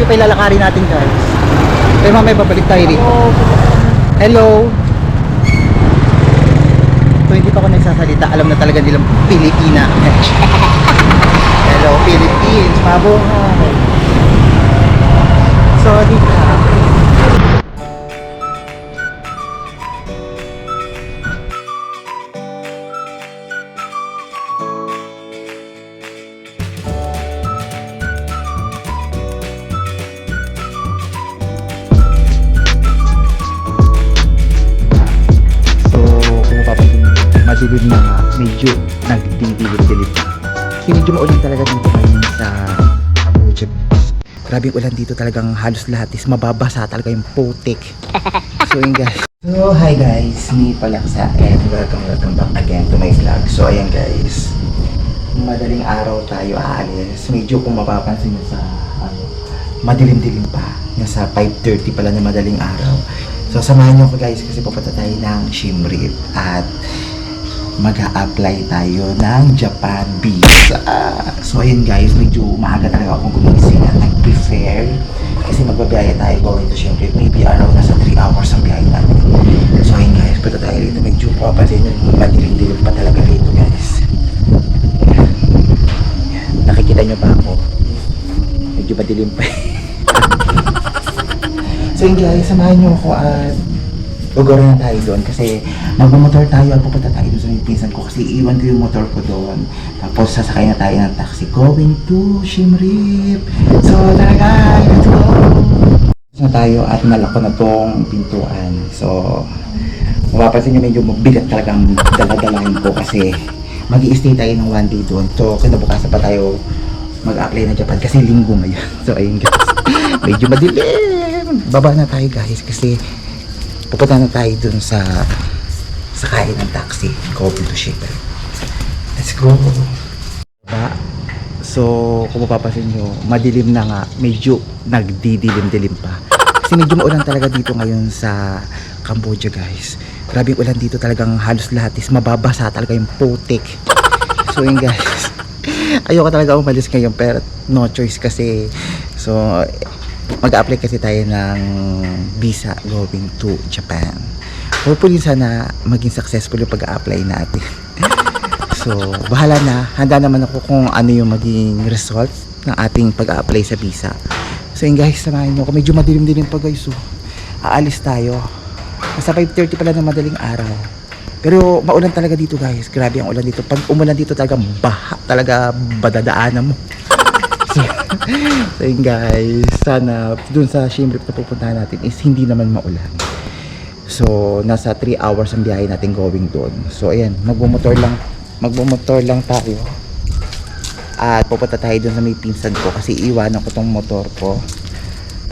pa ilalakarin natin guys. Pero mamaya babalik tayo rito. Hello. So hindi pa ako nagsasalita, alam na talaga nilang Pilipina. Hello Philippines, mabuhay. Sorry ka. Madilim na nga, medyo nagdidilim-dilim pa. Kasi medyo maulan talaga dito ngayon sa Cambodia. Grabe yung ulan dito, talagang halos lahat is mababasa talaga yung putik. So yun guys. So hi guys, me Palaksa and welcome back again to my vlog. So ayan guys, madaling araw tayo aalis. Medyo kung mapapansin nyo sa madilim-dilim pa. Nasa 5:30 pala na madaling araw. So samahan nyo ko guys kasi pupunta tayo ng Siem Reap at mag-a-apply tayo ng Japan visa. So ayun guys, medyo maaga talaga akong gumising at nag-prepare kasi magbabiyaya tayo going to Siem Reap. Maybe around nasa 3 hours ang biyahe natin. So ayun guys, punta tayo rito. Medyo papasin yung madilim-dilim pa talaga rito guys. Nakikita nyo ba ako? Medyo madilim pa. So yun guys, samahan nyo ako at ugoran na tayo doon kasi magmamotor tayo at pupunta tayo doon sa may pinsan ko kasi iwan ko yung motor ko doon. Tapos sasakay na tayo ng taxi going to Siem Reap. So tara guys, let's go! Na tayo at nalako na tong pintuan. So mapapansin nyo medyo mabigat talagang daladalahin ko kasi mag-i-stay tayo ng 1 day doon. So kinabukasan pa tayo mag-apply na Japan kasi linggo ngayon. So ayun guys, medyo madilim. Baba na tayo guys kasi pupunta na tayo dun sa sakay ng taxi going to Siem Reap. Let's go! So kung mapapansin nyo, madilim na nga, medyo nagdidilim-dilim pa kasi medyo maulan talaga dito ngayon sa Cambodia guys. Grabe yung ulan dito, talagang halos lahat is mababasa talaga yung putik. So yun guys, ayoko talaga umalis ngayon pero no choice kasi. So mag-apply kasi tayo ng visa going to Japan. Hopefully sana maging successful yung pag-apply natin. So bahala na, handa naman ako kung ano yung maging result ng ating pag-apply sa visa. So yun guys, samahan nyo ako. Medyo madilim-dilim pa guys. So aalis tayo. Nasa 5:30 pala ng madaling araw. Pero maulan talaga dito guys. Grabe ang ulan dito. Pag umulan dito talaga baha talaga badadaanan mo. So yun guys, sana dun sa Siem Reap na pupuntahan natin is hindi naman maulan. So nasa 3 hours ang biyahe natin going doon. So ayan, magbumotor lang tayo at pupunta tayo dun sa may pinsan ko kasi iwanan ko tong motor ko.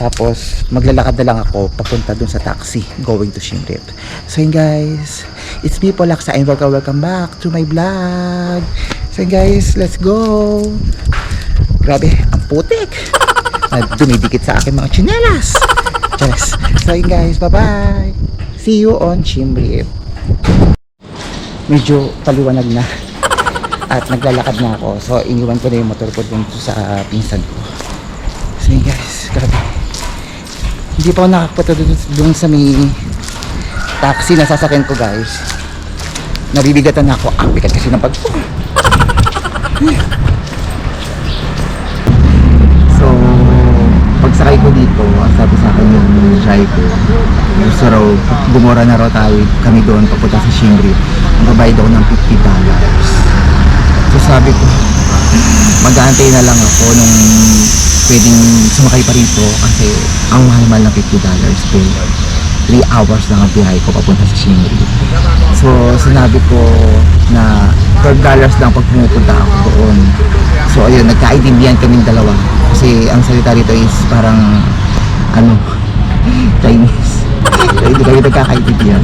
Tapos maglalakad na lang ako papunta dun sa taxi going to Siem Reap. So yun guys, it's me Polaksa and welcome back to my vlog. So yun guys, let's go! Grabe, ang putik na dumidikit sa akin mga tsinelas. Yes. So yun guys, bye bye. See you on Siem Reap. Medyo paliwanag na at naglalakad na ako. So iniwan ko na yung motor ko dun sa pinsan ko. So yun guys, grabe. Hindi pa ako nakapunta dun sa may taxi na sasakyan ko guys. Nabibigatan na ako. Ang bigat kasi ng pag pagsakay ko dito, sabi sa akin yung driver, gusto raw, gumora na raw tayo kami doon papunta sa Siem Reap. Magbabayad ako ng $50. So sabi ko, mag-aantay na lang ako nung pwedeng sumakay pa rito kasi ang mahal-mahal ng $50 pero 3 hours lang ang biyahe ko papunta sa Siem Reap. So sinabi ko na $12 lang pag pumupunta ako doon. So ayun, nagkaintindihan kaming dalawa kasi ang salita rito is parang Chinese. So hindi kami nagkakaintindihan.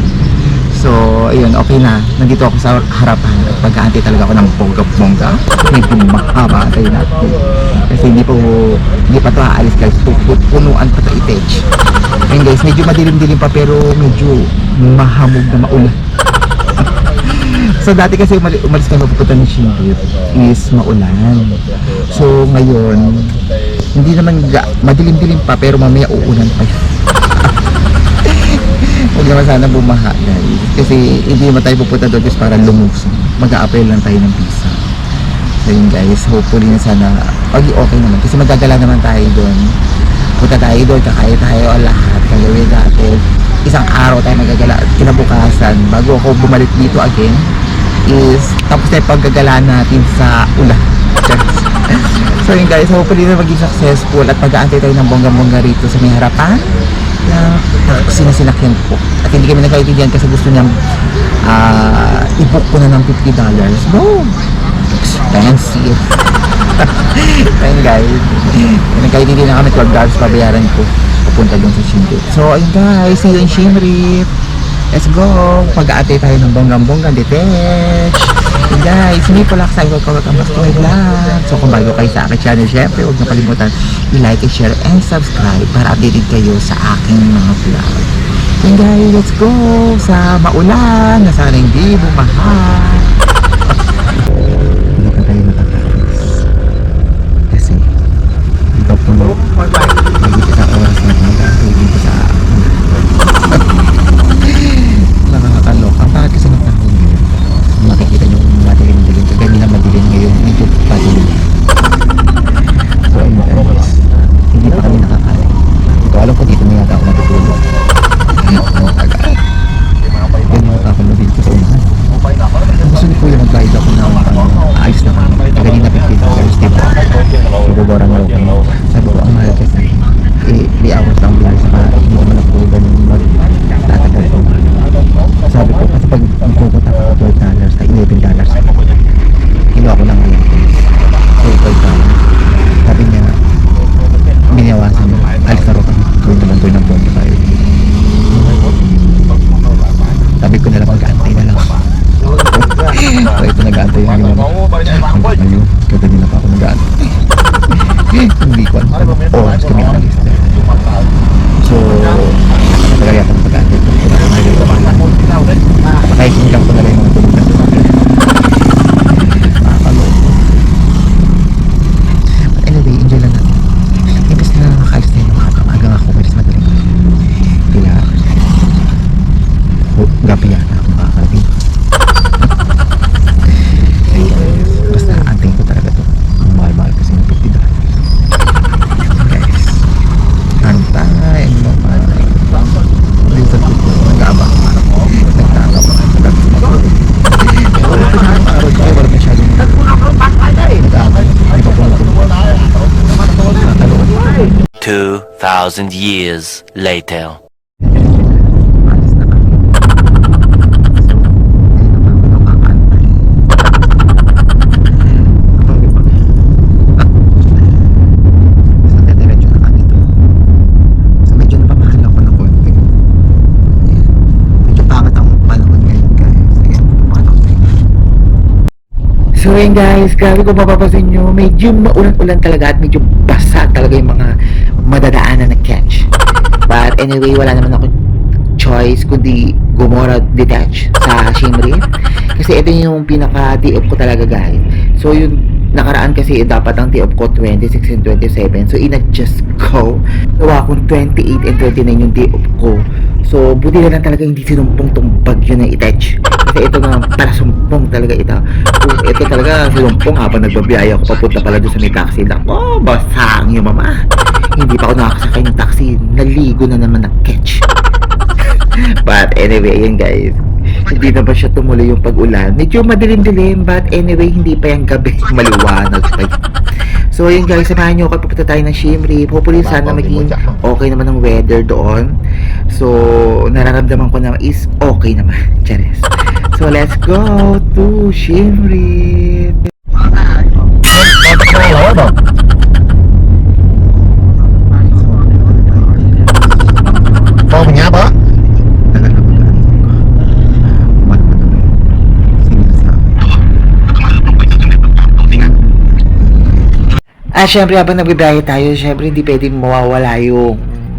So ayun, okay na, nandito ako sa harapan at pagkaantay talaga ako ng bongga-bongga. Medyo mahaba tayo natin kasi hindi pa ito aalis guys. Punuan pa ito i-tech. Ayun guys, medyo madilim-dilim pa pero medyo mahamog na maulan. So dati kasi umalis kami papunta ng Siem Reap is maulan. So ngayon Hindi naman madilim-dilim pa, pero mamaya uulan pa yan. Huwag naman sana bumaha, guys. Kasi hindi naman tayo pupunta doon just para lumusong. Mag-a-apply lang tayo ng visa. So yun guys, hopefully na sana okay naman. Kasi magagala naman tayo doon. Punta tayo doon, kakain tayo lahat. Gagawin natin. Isang araw tayo magagala. Kinabukasan, bago ako bumalik dito again, is tapos tayo paggagalaan natin sa ulan. So yun guys, hopefully na maging successful at mag-aantay tayo ng bonggang-bongga rito sa may harapan na sinasinakyan ko. At hindi kami nagkaintindihan kasi gusto niyang i-book ko na ng $50. No! Fancy. Ayun guys, nagkaintindihan na kami $12 pabayaran ko pupunta doon sa Siem Reap. So ayun guys, see you in Siem Reap. Let's go! Pag-aantay tayo ng bonggang-bonggang detach. Hey guys, hindi po lang excited ko welcome back to my vlog. So kung bago kayo sa aking channel, syempre huwag na kalimutan i-like, share, and subscribe para updated kayo sa aking mga vlog. Hey guys, let's go! Sa maulan na sana hindi bumaha. Hindi pa tayo nakakalis. Kasi ikaw po magigit ang oras na magagawin dito sa nakakaloka. Bakit kasi ng panahon ngayon? Makikita nyo madilim-dilim. Kaya nila madilim ngayon. Medyo padilim. So ayun guys. Hindi pa kami nakakain. Ito alam ko dito may yata ako matutulog. Yan yung kakalo dito sa unahan. Gusto ni Kuya mag-guide ako ng ayos na kami. Kanina $50 diba? Ibuborang low kayo. Sabi ko ang mahal kasi 3 hours lang bilang sa hindi mo na po ganun magtatagal ko. Sabi ko kasi pag magkukuta ko $12 ay $11 kinuha ko lang ngayon so $12. Sabi niya biniwasan mo alis na ro kami gawin naman doon ng bomba tayo. Sabi ko na lang mag-aantay na lang so ito nag-aantay yung ngayon kada nila pa ako nag-aantay hindi ko oras kami alis so nagagaya ko ng pag-aantay ko nakaising lang ko na lang yung mga tulog na doon nakakalog. But anyway, enjoy lang natin. Imbes na nakakalis na yung mga hanggang ako pwede sa madaling kaya gabi yata akong makakarating. Basta antayin ko talaga ito ang mahal-mahal kasi ng $50 guys. Anong tayo naman dito nag-aabang nagtatap nag-aabang wala ko na ang araw ko wala masyadong nag-aabang di pa po natin 2,000 years later. alis na kami so ayun naman ako nakakantay so dediretso na kami dito so medyo napamahal ako ng konti. Ayan. Medyo pangat ang panahon ngayon guys. Ayan, makakantay. So yun guys, grabe kung mapapasin nyo, medyo maulan-ulan talaga at medyo basa talaga yung mga madadaanan na catch. But anyway, wala naman ako choice kundi Gomora detach sa Siem Reap. Kasi ito yung pinaka-day-off ko talaga guys. So yung nakaraan kasi dapat ang day-off ko 26 and 27. So in-adjust ko. Gawa kong 28 and 29 yung day-off ko. So buti na lang talaga hindi sinumpong tong bagyo na i-touch. Kasi ito nga para sumpong talaga ito. Ito talaga sinumpong habang nagbabiyaya ako papunta pala doon sa may taxi. Oh, basang yung mama. Hindi pa ako nakakasakay ng taxi. Naligo na naman na catch. But anyway, ayan guys. Hindi na ba siya tumuloy yung pag-ulan? Medyo madilim-dilim, but anyway, hindi pa yung gabi. Maliwanag pa yun. So yun guys, samahan nyo ako. Pupunta tayo ng Siem Reap. Hopefully sana maging okay naman ang weather doon. So nararamdaman ko na is okay naman. Charis. So let's go to Siem Reap. Con mình ngáp á. Syempre habang nagbibiyahe tayo, syempre hindi pwedeng mawawala yung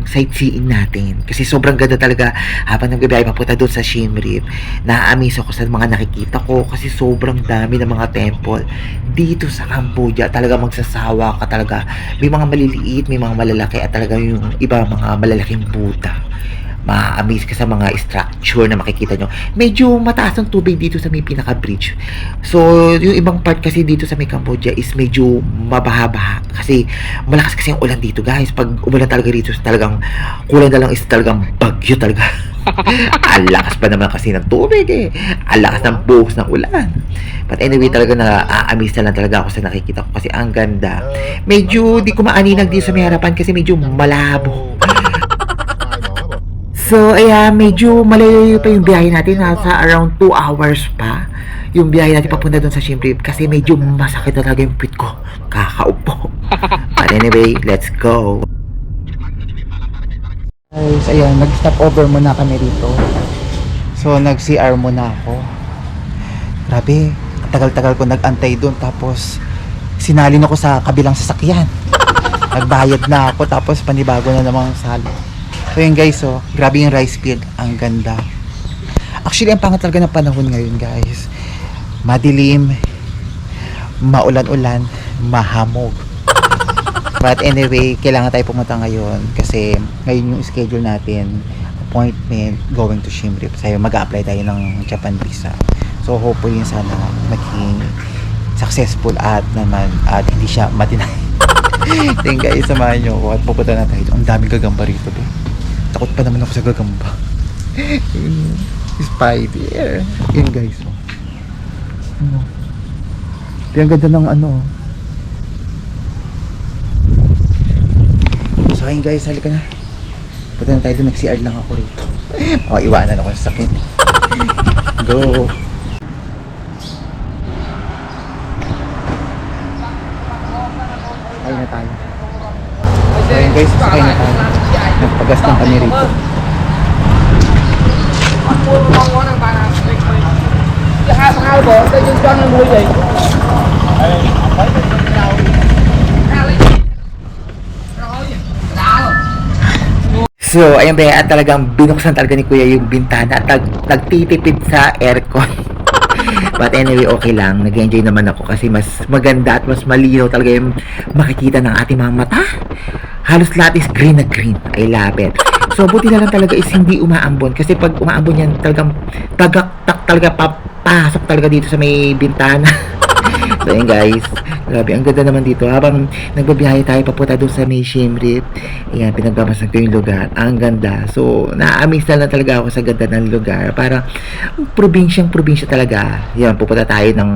sightseeing natin. Kasi sobrang ganda talaga habang nagbibiyahe papunta doon sa Siem Reap. Na-amaze ako sa mga nakikita ko kasi sobrang dami ng mga temple dito sa Cambodia. Talaga magsasawa ka talaga. May mga maliliit, may mga malalaki at talaga yung iba mga malalaking Buddha. Ma-amaze ka sa mga structure na makikita nyo. Medyo mataas ang tubig dito sa may pinaka-bridge. So, yung ibang part kasi dito sa may Cambodia is medyo mabaha-baha. Kasi malakas kasi ang ulan dito, guys. Pag umulan talaga dito, talagang kulang na lang is talagang bagyo talaga. Ang lakas pa naman kasi ng tubig eh. Ang lakas ng buhos ng ulan. But anyway, talaga na-amaze na lang talaga ako sa nakikita ko kasi ang ganda. Medyo di ko maaninag dito sa may harapan kasi medyo malabo. So, ayan, medyo malayo pa yung biyahe natin. Nasa around 2 hours pa yung biyahe natin papunta doon sa Siem Reap kasi medyo masakit na talaga yung pit ko. Kakaupo. But anyway, let's go. Guys, ayan, nag-stop over muna kami rito. So, nag-CR muna ako. Grabe, tagal-tagal ko nag-antay doon. Tapos, sinalin ako sa kabilang sasakyan. Nagbayad na ako, tapos panibago na namang salo. So yun guys, oh, grabe yung rice field, ang ganda. Actually, ang pangat talaga ng panahon ngayon guys. Madilim, maulan-ulan, mahamog. But anyway, kailangan tayo pumunta ngayon kasi ngayon yung schedule natin, appointment going to Siem Reap. Sayo mag-a-apply tayo ng Japan visa. So hopefully sana maging successful at hindi siya matinay. Then guys, samahan nyo ako at pupunta na tayo. Ang daming gagamba rito, takot pa naman ako sa gagamba. Spider. Yun guys. Ano? Ang ganda ng ano. So ayun guys, halika na. Punta na tayo doon, nag-CR lang ako rito. Iwanan ako sa sakit. Go. Ayun na tayo. So ayun guys, sakay na tayo. Nagpagas ng kami rito. So, ayun ba, at talagang binuksan talaga ni Kuya yung bintana at nagtitipid sa aircon. But anyway, okay lang. Nag-enjoy naman ako kasi mas maganda at mas malinaw talaga yung makikita ng ating mga mata. Halos lahat is green na green. I love it. So, buti na lang talaga is hindi umaambon. Kasi pag umaambon yan, talagang tagaktak talaga, papasok talaga dito sa may bintana. So, yun guys. Grabe, ang ganda naman dito. Habang nagbabiyahe tayo papunta doon sa may Siem Reap, ayan, pinagbabasan ko yung lugar. Ang ganda. So, na-amaze na lang talaga ako sa ganda ng lugar. Para, probinsya talaga. Yan, pupunta tayo ng,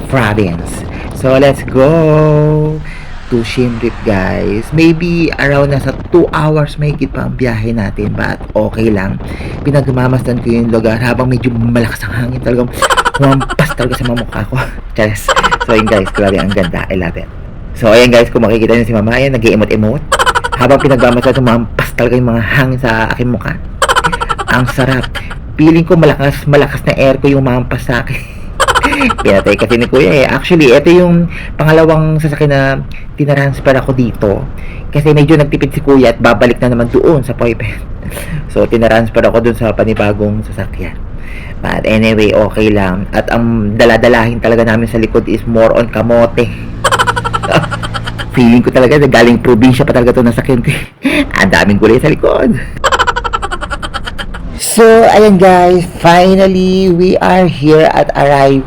province. So, let's go to Siem Reap, guys. Maybe around nasa 2 hours mahigit pa ang biyahe natin. But, okay lang. Pinagmamasdan ko yung lugar habang medyo malakas ang hangin. Talagang humampas talaga sa mga mukha ko. Cheers. So, yun guys, grabe, ang ganda. I love it. So, ayan guys, kung makikita nyo si Mama, ayan, nag-i-emote-emote. Habang pinagmamasdan, humampas talaga yung mga hangin sa aking mukha. Ang sarap. Feeling ko malakas na air ko yung humampas sa akin. Pinatay kasi ni Kuya eh. Actually, ito yung pangalawang sasakyan na tinaransfer ako dito. Kasi medyo nagtipid si Kuya at babalik na naman doon sa Poipet. So, tinaransfer ako doon sa panibagong sasakyan. But anyway, okay lang. At ang daladalahin talaga namin sa likod is more on kamote. Feeling ko talaga na galing probinsya pa talaga ito nasakyan ko. Ang daming gulay sa likod. So, ayan guys, finally, we are here at arrive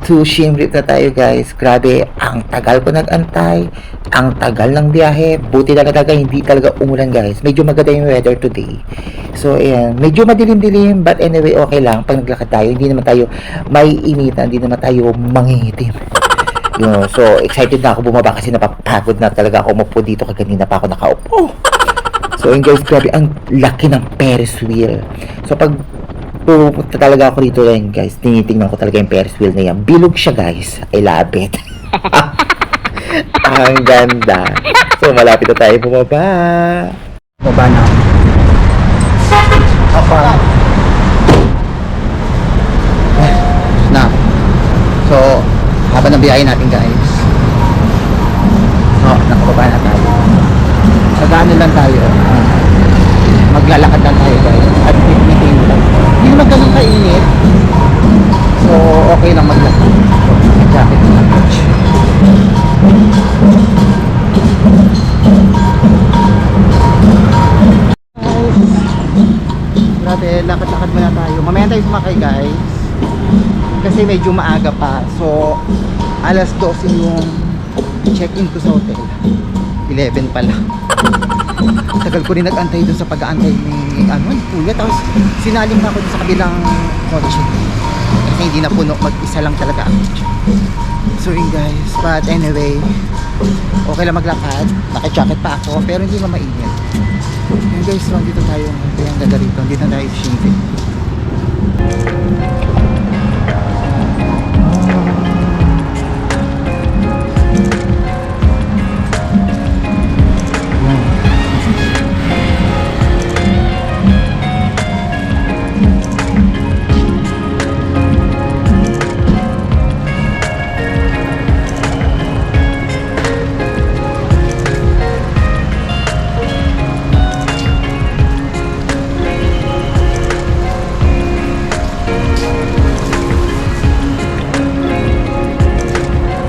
to Siem Reap na tayo guys. Grabe, ang tagal ko nag-antay, ang tagal ng biyahe. Buti talaga hindi talaga umulan guys. Medyo maganda yung weather today. So, ayan, medyo madilim-dilim, but anyway, okay lang. Pag naglakad tayo, hindi naman tayo may initan, hindi naman tayo mangingitim. So, excited na ako bumaba kasi napapagod na talaga ako umupo dito. Kanina pa ako nakaupo. So, yun guys, grabe, ang laki ng Ferris wheel. So, pag pupunta talaga ako dito yan, guys, tinitingnan ko talaga yung Ferris wheel na yan. Bilog siya, guys. I love it. Ang ganda. So, malapit na tayo bumaba. Baba na. Apa? Na. So, habang ng biyahe natin guys. So, nakababa na tayo. Mag-ano lang tayo. Maglalakad lang tayo guys. At meeting lang. Hindi naman ganun kainit. So, okay lang maglakad. So, may jacket na lang. Grabe, lakad-lakad muna tayo. Mamaya tayo sumakay guys. Kasi medyo maaga pa. So, alas 12 yung check-in ko sa hotel. 11 pala. Tagal ko rin nag-antay dun sa pag-aantay ni Kuya. Tapos sinaling na ako dun sa kabilang kotse. Kasi hindi na puno. Mag-isa lang talaga ako. So yun guys. But anyway, okay lang maglakad. Naka-jacket pa ako. Pero hindi na mainit. Yun guys, so dito tayo. Kaya ang ganda rito. Dito na tayo Shindig.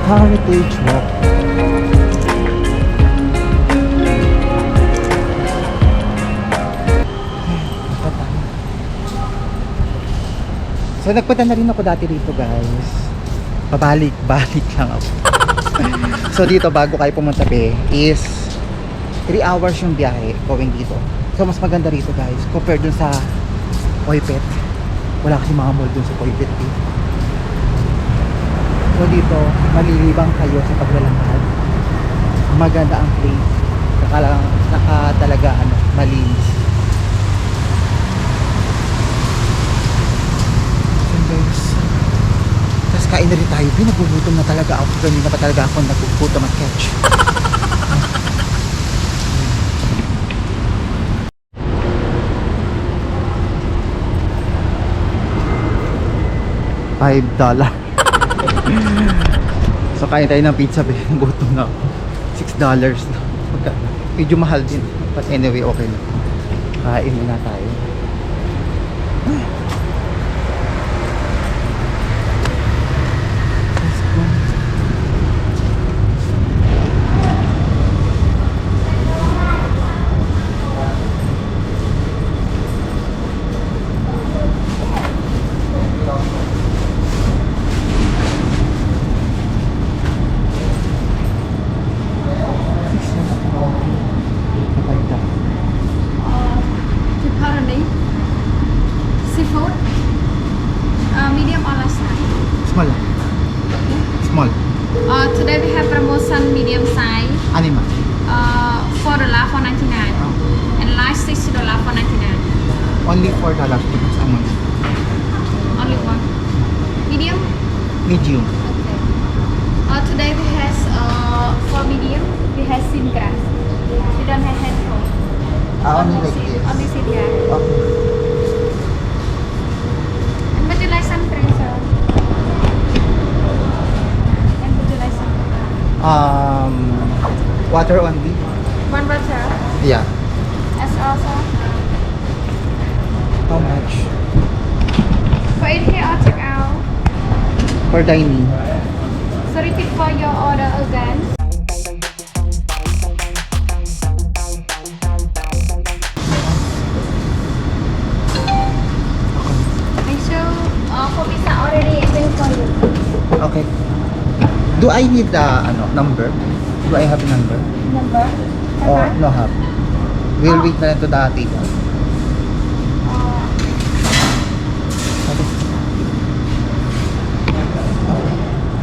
Heritage Walk. So nagpunta na rin ako dati dito guys. Pabalik-balik lang ako. So dito bago kayo pumunta is 3 hours yung biyahe going dito. So mas maganda rito guys compared dun sa Poipet. Wala kasi mga mall dun sa Poipet eh. So dito, malilibang kayo sa paglalakad. Maganda ang place. Naka talaga malinis. So guys, tapos kain na rin tayo. Nagugutom na talaga ako. Ganyan na pa talaga ako nagugutom at catch. $5. So kain tayo ng pizza be. Gutom na ako. $6 na. Medyo mahal din. But anyway, okay lang. Kain muna tayo. Let's go. Pepperoni, seafood, medium or large size. Small. Small. Today we have promotion medium size, Anima. $4 $4.99, and large $6 $4.99. Only $4 because I'm on Only one. Medium. medium. Okay. Today we have for medium we have thin grass. We don't have handful. Only like this. Only thin grass. Okay. And would you like some drink, sir? And would you like some? Water only. One water. Yeah. As also. How much? For in here or check out. For dining. So repeat for your order again. Make sure for pizza already waiting for you. Okay. Do I need the number? Do I have a number? Number? Or no have? We'll wait na lang to the table.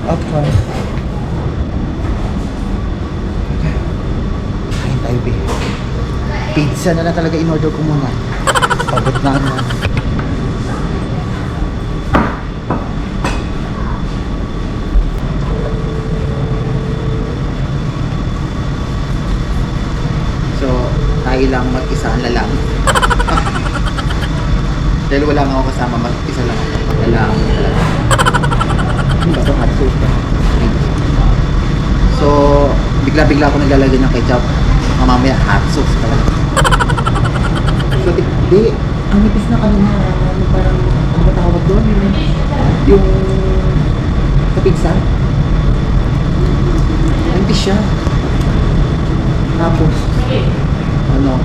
Okay. Kain tayo, be. Pizza na lang talaga in-order ko muna. Pabot na ano. So, tayo lang mag-isa na lang. Dahil wala nga ako kasama, mag-isa lang ako. Wala ako talaga. Ano ba ito? Hot sauce ba? So, bigla-bigla ako naglalagay ng ketchup. Baka mamaya hot sauce talaga. So, di, ang nipis na kanina, ano parang, ano ba tawag doon? Yung sa pizza. Ang nipis siya. Tapos, ano,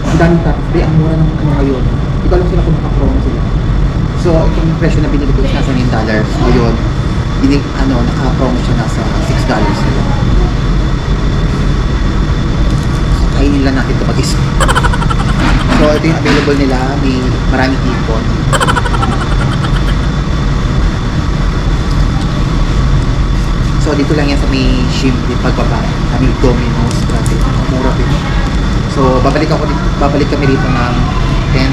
ang daming tapos. Di, ang mura ng ano ngayon. Hindi ko alam sila kung naka-promo sila. So, itong presyo na binili ko is nasa $9. Ngayon, naka-promo siya nasa $6 sila. So, kainin lang natin ito pag-isa. So, ito yung available nila. May maraming hipon. So, dito lang yan sa may Shimpi pagbaba. Kami Domino's. Grabe, mura din. So, babalik kami rito ng 10.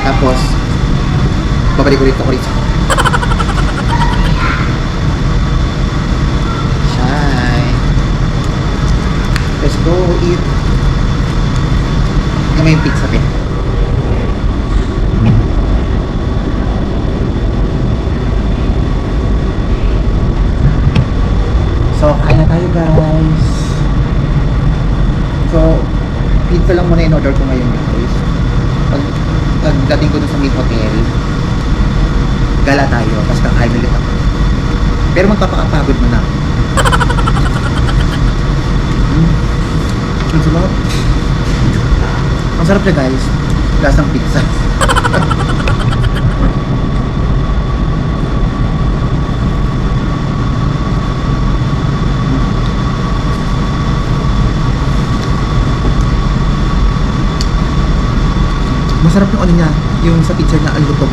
Tapos, babalik ulit ako rito. Shine. Let's go eat. May pizza din. So, kain na tayo guys. So, pizza lang muna in-order ko ngayon guys. Pagdating ko dun sa may hotel, gala tayo, tapos kakain ulit ako. Pero magpapakapagod mo na. Ang sarap. Ang sarap siya guys. Lasang pizza. Masarap yung ano niya, yung sa pizza niya, ang lutong.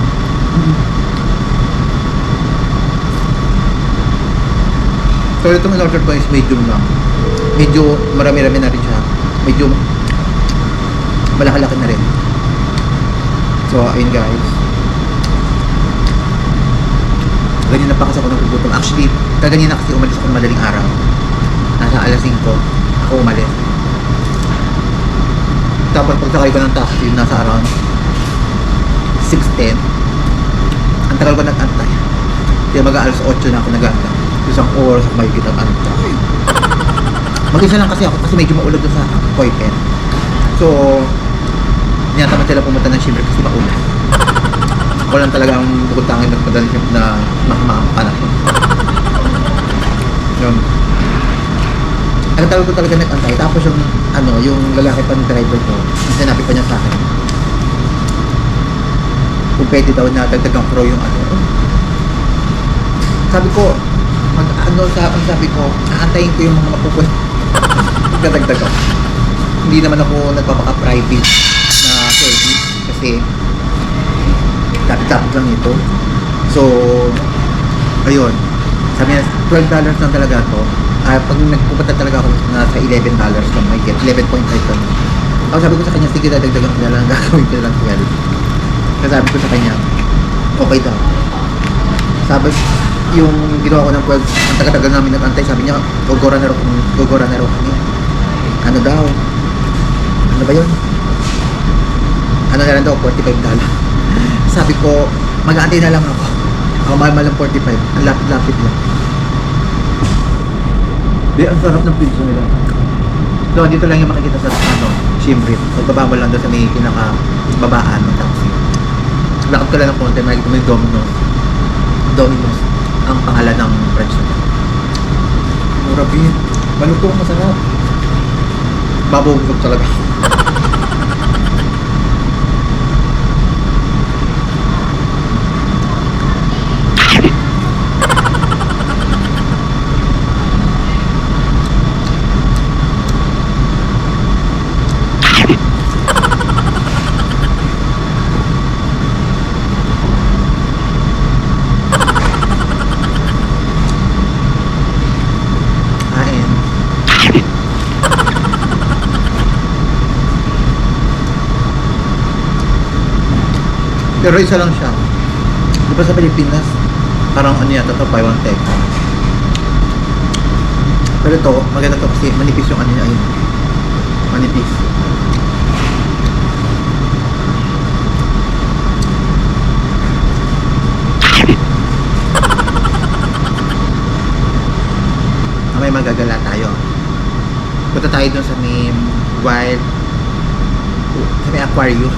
So itong in-order ko is medium lang. Medyo marami-rami na rin siya. Medyo malaki-laki na rin. So ayun guys. Ganyan na pa kasi ako nagugutom. Actually, kaganyan na kasi umalis ako madaling araw. Nasa alas 5 ako umalis. Tapos pagsakay ko ng taxi, nasa around 6:10. Ang tagal ko nag-antay. Kaya mag-alas 8 na ako nag-antay. Isang oras ako makikita ang antay. Mag-isa lang kasi ako kasi medyo maulog doon sa appointment. So, niyataman sila pumunta ng Shimmer kasi maulog. Ako lang talaga ang bukod tangin nagpadali na makamakan ako. Yun. Ang tagal ko talaga nag-antay. Tapos yung lalaki pa ng driver ko, sinabi pa niya sa akin, kung pwede daw na dagdagang pro yung ano. Sabi ko, sabi ko, aantayin ko yung mga mapupun. Dagdag ako. Hindi naman ako nagpapaka-private na service kasi tapit-tapit lang ito. So, ayun. Sabi niya, $12 lang talaga to. Pag nagpupunta talaga ako nasa $11 lang, may get 11.5 lang. Ako sabi ko sa kanya, sige dadagdagan ko na lang, gagawin ko na lang 12. Kasi sabi ko sa kanya, okay daw. Sabi, yung ginawa ko ng 12, ang taga-tagal namin nag-antay, sabi niya, gogora na raw kami. Ano daw? Ano ba yun? Ano na lang daw, $45. Sabi ko, mag-aantay na lang ako. Ako mahal ng 45, ang lapit-lapit lang. Di, ang sarap ng pizza nila. So, dito lang yung makikita sa Siem Reap. Pagbaba mo lang doon sa may pinaka-babaan ng taxi. Lakad ka lang ng konti, makikita mo yung Domino's. Domino's ang pangalan ng branch nila. Mura bin. Malutong, masarap. Babog talaga. Pero isa lang siya. Di ba sa Pilipinas, parang ano yata ito, buy one take. Pero ito, maganda ito kasi manipis yung ano niya ayun. Manipis. May magagala tayo. Punta tayo dun sa may wild, sa may aquarium.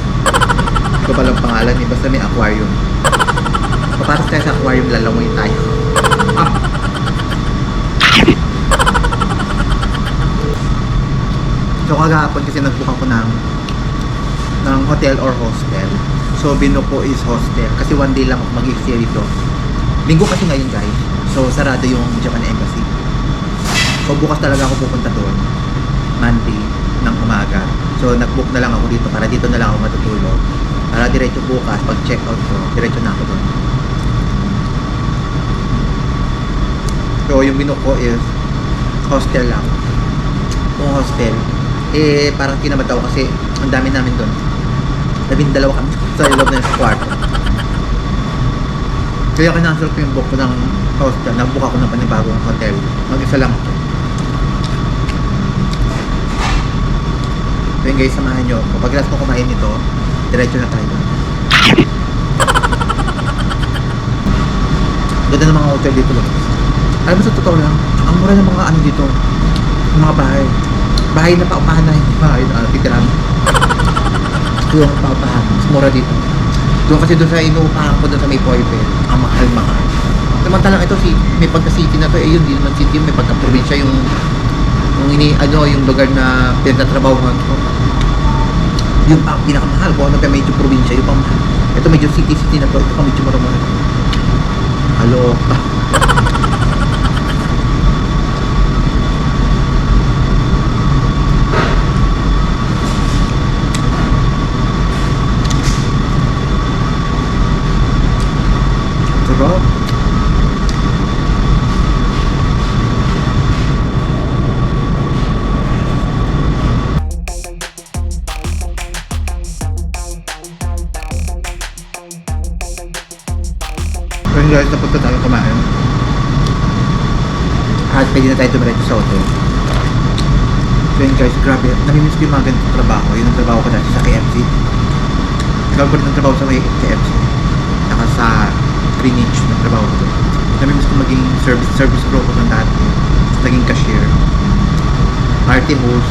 Ito palang pangalan eh, basta may aquarium. Paparas tayo sa aquarium, lalangoy tayo. So kagahapon kasi nag-book ako ng hotel or hostel. So binuko is hostel kasi one day lang ako mag-stay dito. Linggo kasi ngayon guys. So sarado yung Japan Embassy. So bukas talaga ako pupunta doon. Monday ng umaga. So nag-book na lang ako dito para dito na lang ako matutulog. Para diretso bukas pag check out ko, diretso na ako doon. So yung binuko is hostel lang. Kung hostel eh parang tinamad ako kasi ang dami namin doon. 12 kami sa loob na yung kwarto. Kaya kinansel ko yung book ko ng hostel. Nag-book ako ng panibagong hotel. Mag-isa lang ako. So yun guys, samahan nyo. Kapag last ko kumain ito, diretso na tayo. Ganda ng mga hotel dito guys. Alam mo sa totoo lang, ang mura ng mga ano dito, ng mga bahay. Bahay na paupahan na hindi bahay na titirahan. Ito yung paupahan. Mas mura dito. Doon kasi doon sa inuupahan ko doon sa may Poipet. Ang mahal-mahal. Samantalang ito may pagka-city na to. Eh yun, di naman city. May pagka-probinsya yung yung lugar na pinagtatrabahuhan ko. Yung pa pinakamahal. Kung ano pa medyo probinsya, yung pang mahal. Ito medyo city-city na to. Ito pa medyo mura-mura. Halo. Sarap. So yun guys, napunta tayo kumain. At pwede na tayo dumiretso sa hotel. So yun guys, grabe. Namimiss ko yung mga ganitong trabaho. Yun ang trabaho ko dati sa KFC. Gawin ko rin ng trabaho sa KFC. Saka sa Greenwich na trabaho ko. Namimiss ko maging service bro ko ng dati. Naging cashier. Party host.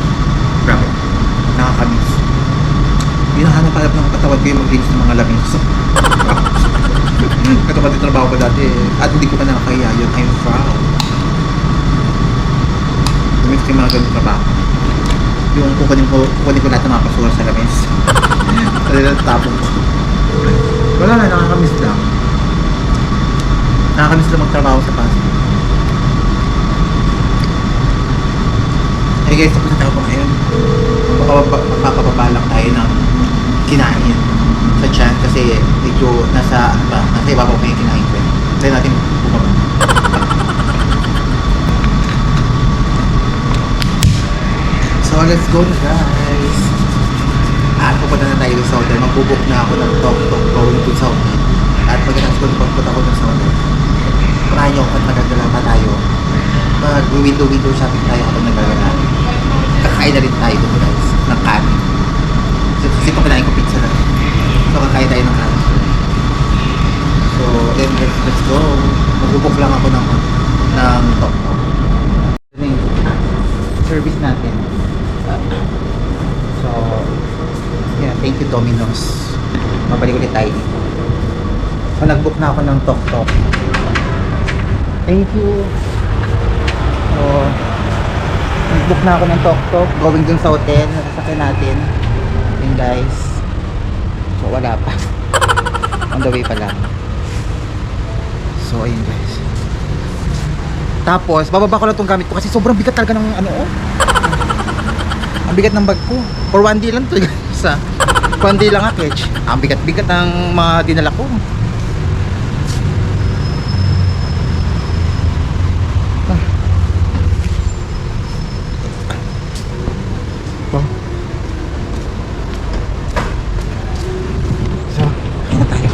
Grabe. Nakakamiss. Yung hanap-hanap ng katawan ko yung mag-drinks ng mga lamis. Katapad yung trabaho ko dati at hindi ko pa nakakaya yun. I'm proud. Namimiss ko yung mga ganun trabaho. Yung kukunin ko lahat ng mga pasukan sa lamis. Talagang tapong ko. Wala na, nakakamiss lang. Nakakamiss lang magtrabaho sa fast food. Hey guys, tapos na tayo pa ngayon. Magpapabalang tayo ng kinain sa tiyan kasi medyo nasa ibabaw pa yung kinain ko. Tayo natin bumaba. So let's go na guys. At pupunta na tayo sa hotel. Magbubuk na ako ng tok-tok going to sa hotel. At pagkatapos ko pagpunta ko sa hotel, kumain nyo at magagala pa tayo. Mag-window shopping tayo kapag nagagala. Kakain na rin tayo dito guys ng kanin. Kasi pag kinain ko pizza na. So kakain tayo ng kanin. So then let's go. Magbubuk lang ako ng tok-tok. Ito yung service natin. So yeah, thank you Domino's. Mabalik ulit tayo dito. So nag-book na ako ng tok-tok. Thank you. So nag-book na ako ng tok-tok going dun sa hotel na sasakyan natin. Yun guys. So wala pa. On the way pa lang. So ayun guys. Tapos bababa ko lang tong gamit ko kasi sobrang bigat talaga ng ang bigat ng bag ko. For one day lang to guys. One day lang package. Ang bigat-bigat ng mga dinala ko. So, kaya na tayo.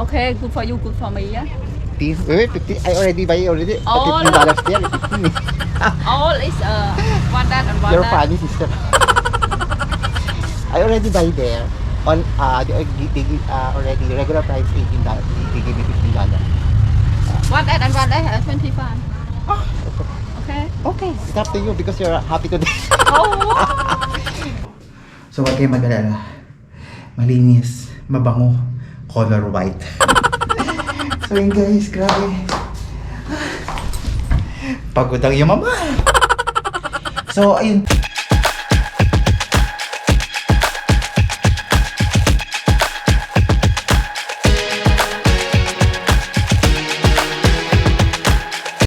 Okay, good for you, good for me. Yeah. 50. Wait, 50. I already buy already. Oh, $15 there. 15. All is one that and one You're that. funny, sister. I already buy there. On they give already regular price $18. They give me $15. One that and one that 25. Okay. Okay, it's up to you because you're happy today. Oh. So wag kayong mag-alala. Malinis, mabango, color white. So yun guys, grabe. Pagod ang yung mama. So ayun.